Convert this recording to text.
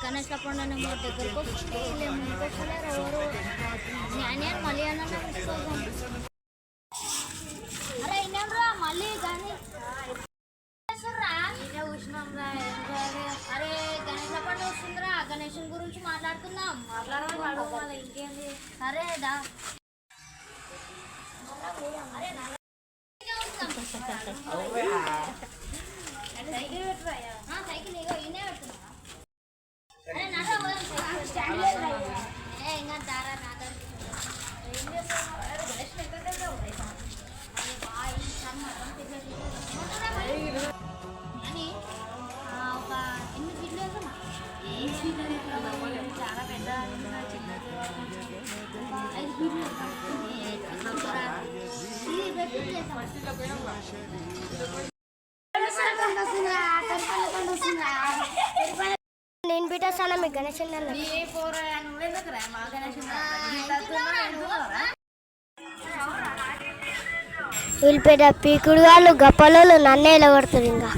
గణేష్ పండుగ దగ్గరకు వస్తుంది ఎవరు జ్ఞాని మళ్ళీ అరే అయినా మళ్ళీ కానీ అరే గణేష్ పండుగ వస్తుందిరా, గణేషుని గురించి మాట్లాడుకుందాం. ఇంకేంది సరేదా సైకిల్ ఇగో ఈయనే పెడుతున్నా. ఇంకా దారా నాదా అని ఒక 8 సీట్లు వేసామా? చాలా పెద్ద 5 సీట్లు నేను పెట్టేస్తాను మీ గణేష్ వీళ్ళు పెద్ద పీకుడు వాళ్ళు గప్పలు నన్నే ఇలా కొడుతుంది ఇంకా